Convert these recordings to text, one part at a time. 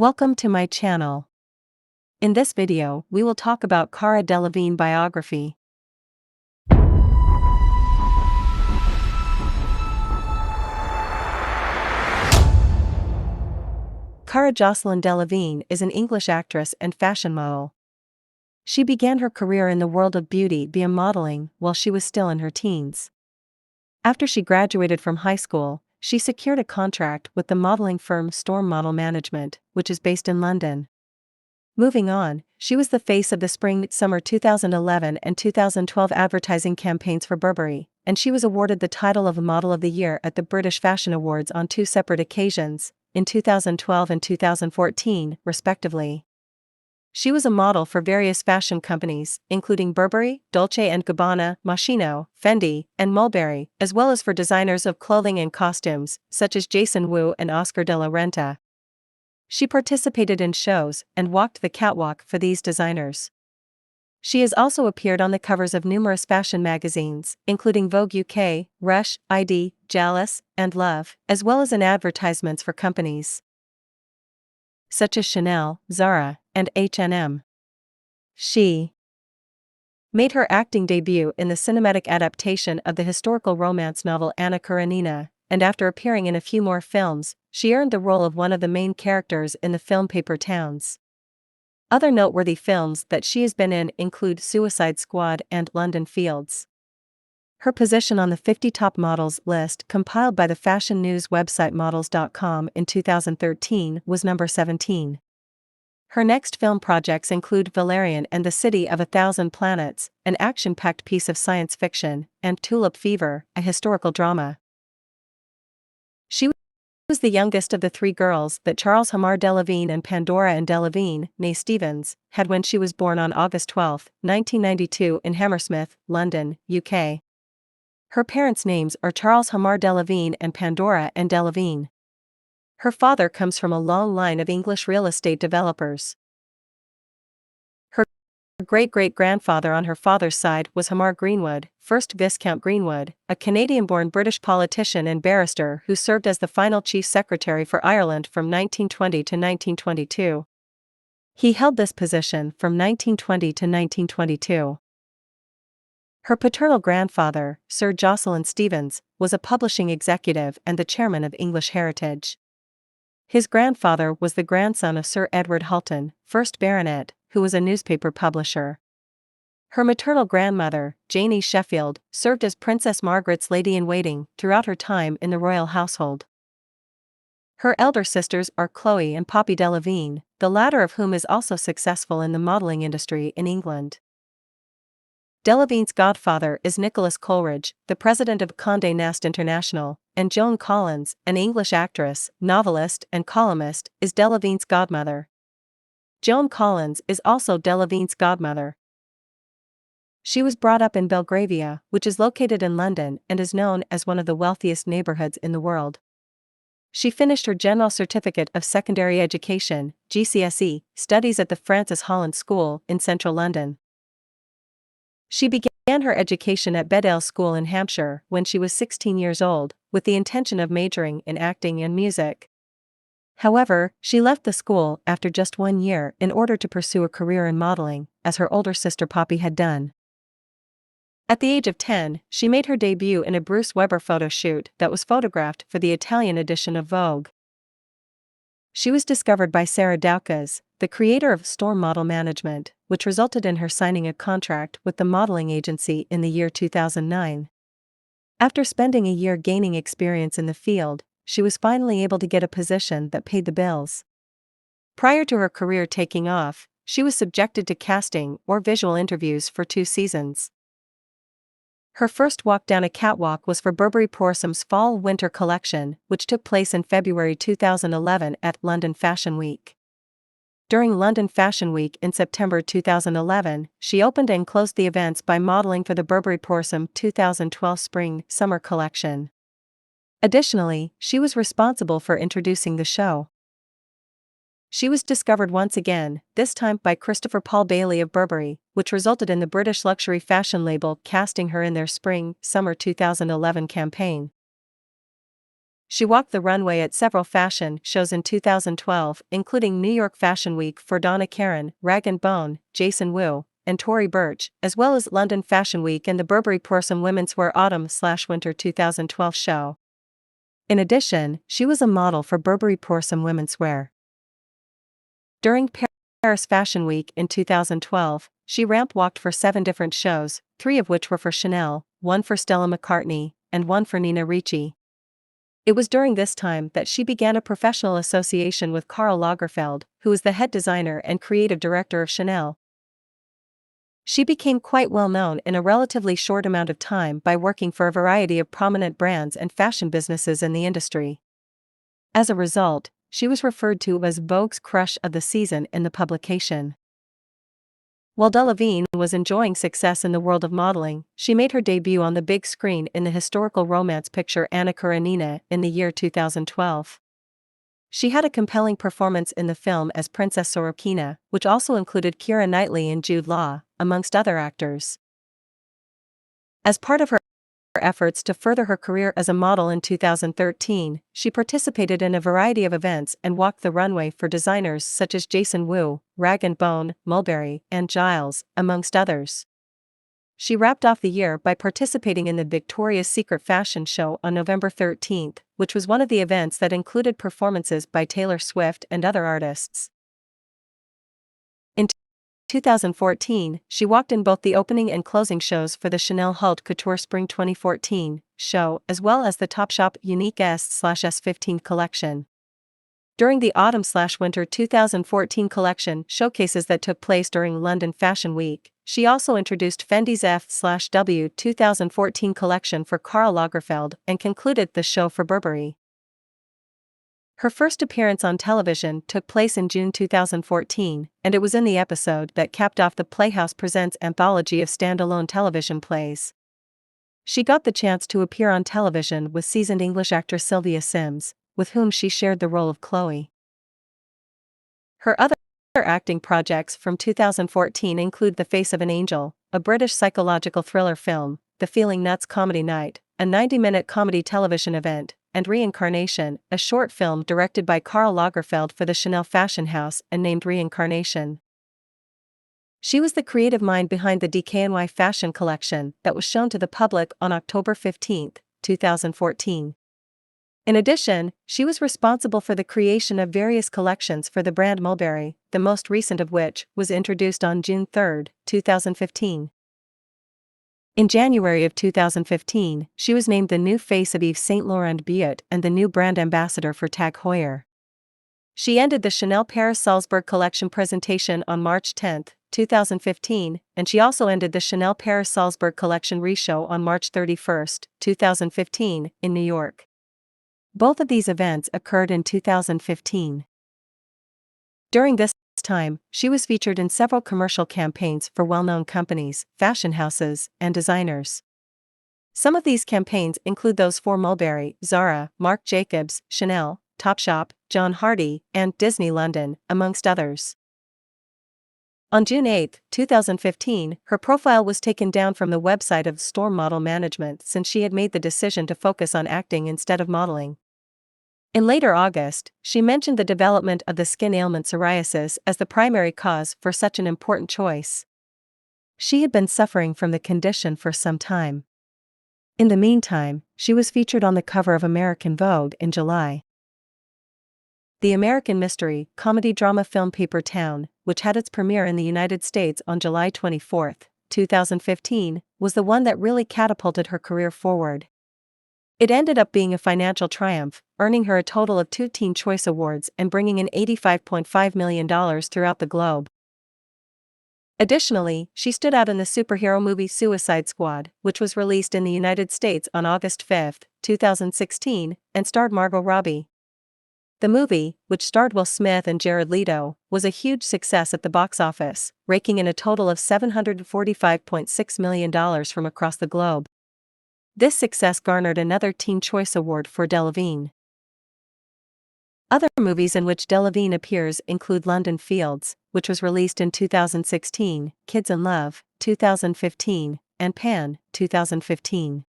Welcome to my channel. In this video, we will talk about Cara Delevingne biography. Cara Delevingne is an English actress and fashion model. She began her career in the world of beauty via modeling while she was still in her teens. After she graduated from high school, she secured a contract with the modeling firm Storm Model Management, which is based in London. Moving on, she was the face of the spring-summer 2011 and 2012 advertising campaigns for Burberry, and she was awarded the title of Model of the Year at the British Fashion Awards on two separate occasions, in 2012 and 2014, respectively. She was a model for various fashion companies, including Burberry, Dolce & Gabbana, Moschino, Fendi, and Mulberry, as well as for designers of clothing and costumes, such as Jason Wu and Oscar de la Renta. She participated in shows and walked the catwalk for these designers. She has also appeared on the covers of numerous fashion magazines, including Vogue UK, Rush, ID, Jealous, and Love, as well as in advertisements for companies such as Chanel, Zara, and H&M. She made her acting debut in the cinematic adaptation of the historical romance novel Anna Karenina, and after appearing in a few more films, she earned the role of one of the main characters in the film Paper Towns. Other noteworthy films that she has been in include Suicide Squad and London Fields. Her position on the 50 top models list compiled by the fashion news website models.com in 2013 was number 17. Her next film projects include Valerian and the City of a Thousand Planets, an action-packed piece of science fiction, and Tulip Fever, a historical drama. She was the youngest of the three girls that Charles Hamar Delevingne and Pandora and Delevingne, née Stevens, had when she was born on August 12, 1992 in Hammersmith, London, UK. Her parents' names are Charles Hamar Delevingne and Pandora and Delevingne. Her father comes from a long line of English real estate developers. Her great-great-grandfather on her father's side was Hamar Greenwood, 1st Viscount Greenwood, a Canadian-born British politician and barrister who served as the final Chief Secretary for Ireland from 1920 to 1922. He held this position from 1920 to 1922. Her paternal grandfather, Sir Jocelyn Stevens, was a publishing executive and the chairman of English Heritage. His grandfather was the grandson of Sir Edward Hulton, 1st Baronet, who was a newspaper publisher. Her maternal grandmother, Janie Sheffield, served as Princess Margaret's lady-in-waiting throughout her time in the royal household. Her elder sisters are Chloe and Poppy Delevingne, the latter of whom is also successful in the modeling industry in England. Delevingne's godfather is Nicholas Coleridge, the president of Condé Nast International, and Joan Collins, an English actress, novelist, and columnist, is Delevingne's godmother. Joan Collins is also Delevingne's godmother. She was brought up in Belgravia, which is located in London and is known as one of the wealthiest neighborhoods in the world. She finished her General Certificate of Secondary Education, GCSE, studies at the Francis Holland School in central London. She began her education at Bedale School in Hampshire when she was 16 years old, with the intention of majoring in acting and music. However, she left the school after just 1 year in order to pursue a career in modeling, as her older sister Poppy had done. At the age of 10, she made her debut in a Bruce Weber photo shoot that was photographed for the Italian edition of Vogue. She was discovered by Sarah Doukas, the creator of Storm Model Management, which resulted in her signing a contract with the modeling agency in the year 2009. After spending a year gaining experience in the field, she was finally able to get a position that paid the bills. Prior to her career taking off, she was subjected to casting or visual interviews for 2 seasons. Her first walk down a catwalk was for Burberry Prorsum's Fall-Winter collection, which took place in February 2011 at London Fashion Week. During London Fashion Week in September 2011, she opened and closed the events by modeling for the Burberry Prorsum 2012 Spring-Summer collection. Additionally, she was responsible for introducing the show. She was discovered once again, this time by Christopher Paul Bailey of Burberry, which resulted in the British luxury fashion label casting her in their Spring-Summer 2011 campaign. She walked the runway at several fashion shows in 2012, including New York Fashion Week for Donna Karan, Rag & Bone, Jason Wu, and Tory Burch, as well as London Fashion Week and the Burberry Prorsum Women's Wear Autumn/Winter 2012 show. In addition, she was a model for Burberry Prorsum Women's Wear. During Paris Fashion Week in 2012, she ramp-walked for 7 different shows, 3 of which were for Chanel, 1 for Stella McCartney, and 1 for Nina Ricci. It was during this time that she began a professional association with Karl Lagerfeld, who is the head designer and creative director of Chanel. She became quite well known in a relatively short amount of time by working for a variety of prominent brands and fashion businesses in the industry. As a result, she was referred to as Vogue's crush of the season in the publication. While Delevingne was enjoying success in the world of modeling, she made her debut on the big screen in the historical romance picture Anna Karenina in the year 2012. She had a compelling performance in the film as Princess Sorokina, which also included Keira Knightley and Jude Law, amongst other actors. As part of her efforts to further her career as a model in 2013, she participated in a variety of events and walked the runway for designers such as Jason Wu, Rag & Bone, Mulberry, and Giles, amongst others. She wrapped off the year by participating in the Victoria's Secret fashion show on November 13, which was one of the events that included performances by Taylor Swift and other artists. In 2014, she walked in both the opening and closing shows for the Chanel Haute Couture Spring 2014 show as well as the Topshop Unique S/S15 collection. During the Autumn/Winter 2014 collection showcases that took place during London Fashion Week, she also introduced Fendi's F/W 2014 collection for Karl Lagerfeld and concluded the show for Burberry. Her first appearance on television took place in June 2014, and it was in the episode that capped off the Playhouse Presents anthology of standalone television plays. She got the chance to appear on television with seasoned English actress Sylvia Sims, with whom she shared the role of Chloe. Her other acting projects from 2014 include The Face of an Angel, a British psychological thriller film, The Feeling Nuts Comedy Night, a 90-minute comedy television event, and Reincarnation, a short film directed by Karl Lagerfeld for the Chanel fashion house and named Reincarnation. She was the creative mind behind the DKNY fashion collection that was shown to the public on October 15, 2014. In addition, she was responsible for the creation of various collections for the brand Mulberry, the most recent of which was introduced on June 3, 2015. In January of 2015, she was named the new face of Yves Saint Laurent Butte and the new brand ambassador for Tag Heuer. She ended the Chanel Paris Salzburg collection presentation on March 10, 2015, and she also ended the Chanel Paris Salzburg collection re-show on March 31, 2015, in New York. Both of these events occurred in 2015. During this time, she was featured in several commercial campaigns for well-known companies, fashion houses, and designers. Some of these campaigns include those for Mulberry, Zara, Marc Jacobs, Chanel, Topshop, John Hardy, and Disney London, amongst others. On June 8, 2015, her profile was taken down from the website of Storm Model Management since she had made the decision to focus on acting instead of modeling. In later August, she mentioned the development of the skin ailment psoriasis as the primary cause for such an important choice. She had been suffering from the condition for some time. In the meantime, she was featured on the cover of American Vogue in July. The American mystery, comedy drama film Paper Town, which had its premiere in the United States on July 24, 2015, was the one that really catapulted her career forward. It ended up being a financial triumph, earning her a total of 2 Teen Choice Awards and bringing in $85.5 million throughout the globe. Additionally, she stood out in the superhero movie Suicide Squad, which was released in the United States on August 5, 2016, and starred Margot Robbie. The movie, which starred Will Smith and Jared Leto, was a huge success at the box office, raking in a total of $745.6 million from across the globe. This success garnered another Teen Choice Award for Delevingne. Other movies in which Delevingne appears include London Fields, which was released in 2016, Kids in Love, 2015, and Pan, 2015.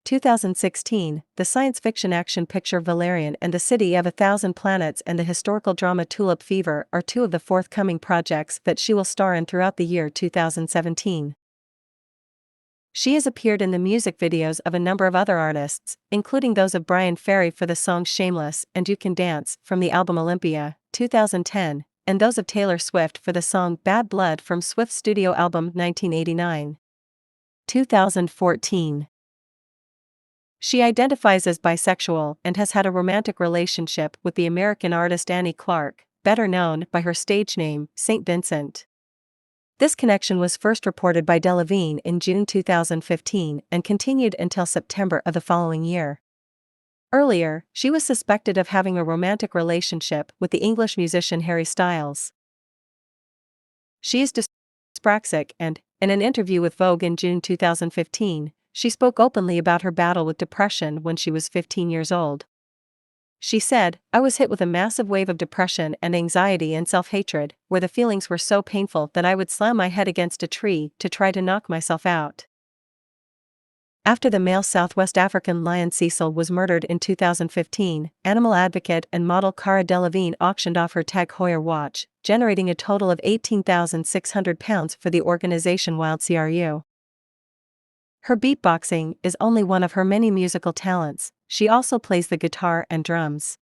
2016, the science fiction action picture Valerian and the City of a Thousand Planets and the historical drama Tulip Fever are two of the forthcoming projects that she will star in throughout the year 2017. She has appeared in the music videos of a number of other artists, including those of Bryan Ferry for the song Shameless and You Can Dance from the album Olympia, 2010, and those of Taylor Swift for the song Bad Blood from Swift's studio album 1989. 2014. She identifies as bisexual and has had a romantic relationship with the American artist Annie Clark, better known by her stage name, St. Vincent. This connection was first reported by Delevingne in June 2015 and continued until September of the following year. Earlier, she was suspected of having a romantic relationship with the English musician Harry Styles. She is dyspraxic and, in an interview with Vogue in June 2015, she spoke openly about her battle with depression when she was 15 years old. She said, "I was hit with a massive wave of depression and anxiety and self-hatred, where the feelings were so painful that I would slam my head against a tree to try to knock myself out." After the male Southwest African lion Cecil was murdered in 2015, animal advocate and model Cara Delevingne auctioned off her Tag Heuer watch, generating a total of £18,600 for the organization Wild CRU. Her beatboxing is only one of her many musical talents. She also plays the guitar and drums.